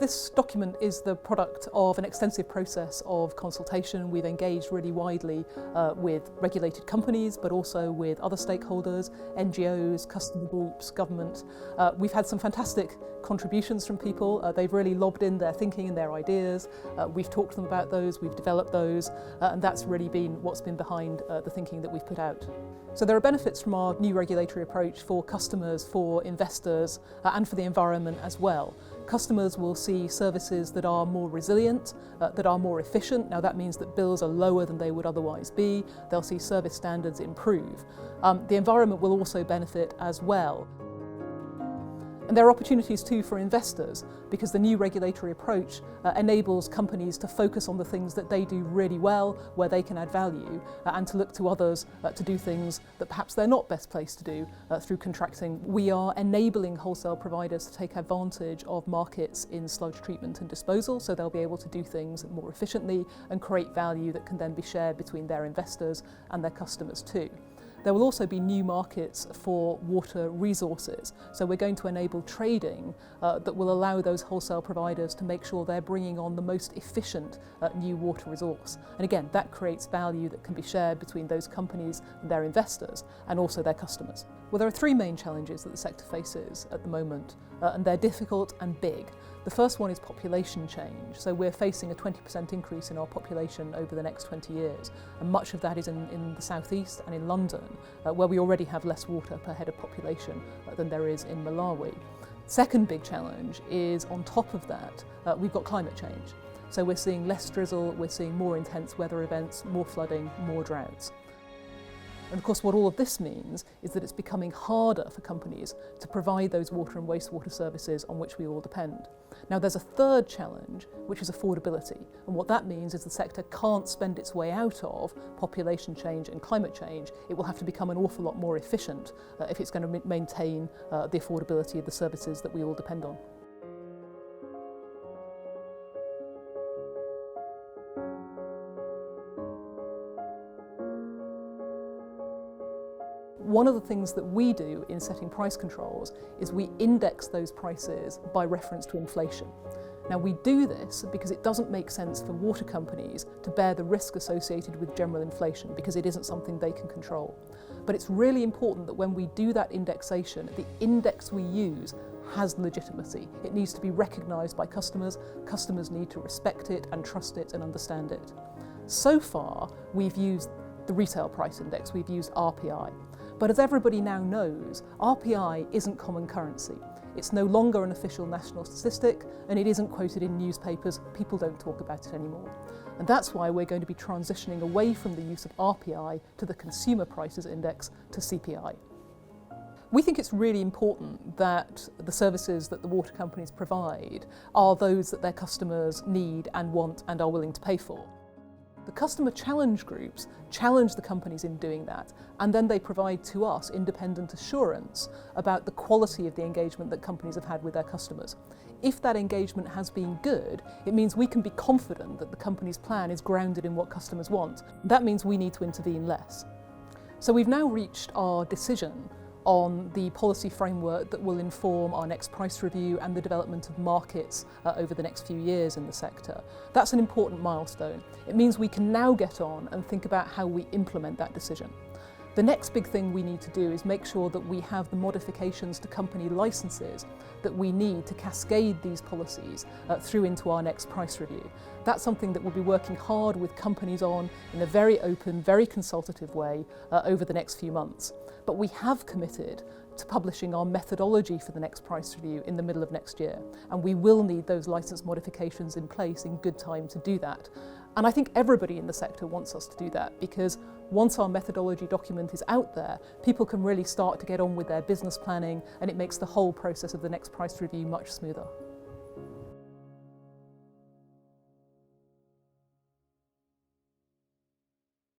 This document is the product of an extensive process of consultation. We've engaged really widely with regulated companies, but also with other stakeholders, NGOs, customer groups, government. We've had some fantastic contributions from people. They've really lobbed in their thinking and their ideas. We've talked to them about those, we've developed those, and that's really been what's been behind the thinking that we've put out. So there are benefits from our new regulatory approach for customers, for investors, and for the environment as well. Customers will see services that are more resilient, that are more efficient. Now that means that bills are lower than they would otherwise be. They'll see service standards improve. The environment will also benefit as well. And there are opportunities too for investors, because the new regulatory approach enables companies to focus on the things that they do really well, where they can add value, and to look to others to do things that perhaps they're not best placed to do through contracting. We are enabling wholesale providers to take advantage of markets in sludge treatment and disposal, so they'll be able to do things more efficiently and create value that can then be shared between their investors and their customers too. There will also be new markets for water resources. So we're going to enable trading that will allow those wholesale providers to make sure they're bringing on the most efficient new water resource. And again, that creates value that can be shared between those companies and their investors and also their customers. Well, there are three main challenges that the sector faces at the moment, and they're difficult and big. The first one is population change. So we're facing a 20% increase in our population over the next 20 years. And much of that is in the southeast and in London, where we already have less water per head of population than there is in Malawi. Second big challenge is, on top of that, we've got climate change. So we're seeing less drizzle, we're seeing more intense weather events, more flooding, more droughts. And of course what all of this means is that it's becoming harder for companies to provide those water and wastewater services on which we all depend. Now there's a third challenge, which is affordability. And what that means is the sector can't spend its way out of population change and climate change. It will have to become an awful lot more efficient if it's going to maintain the affordability of the services that we all depend on. One of the things that we do in setting price controls is we index those prices by reference to inflation. Now we do this because it doesn't make sense for water companies to bear the risk associated with general inflation, because it isn't something they can control. But it's really important that when we do that indexation, the index we use has legitimacy. It needs to be recognised by customers. Customers need to respect it and trust it and understand it. So far, we've used the retail price index, we've used RPI. But as everybody now knows, RPI isn't common currency. It's no longer an official national statistic, and it isn't quoted in newspapers. People don't talk about it anymore. And that's why we're going to be transitioning away from the use of RPI to the Consumer Prices Index, to CPI. We think it's really important that the services that the water companies provide are those that their customers need and want and are willing to pay for. The customer challenge groups challenge the companies in doing that, and then they provide to us independent assurance about the quality of the engagement that companies have had with their customers. If that engagement has been good, it means we can be confident that the company's plan is grounded in what customers want. That means we need to intervene less. So we've now reached our decision on the policy framework that will inform our next price review and the development of markets over the next few years in the sector. That's an important milestone. It means we can now get on and think about how we implement that decision. The next big thing we need to do is make sure that we have the modifications to company licences that we need to cascade these policies through into our next price review. That's something that we'll be working hard with companies on in a very open, very consultative way over the next few months. But we have committed to publishing our methodology for the next price review in the middle of next year, and we will need those licence modifications in place in good time to do that. And I think everybody in the sector wants us to do that, because once our methodology document is out there, people can really start to get on with their business planning, and it makes the whole process of the next price review much smoother.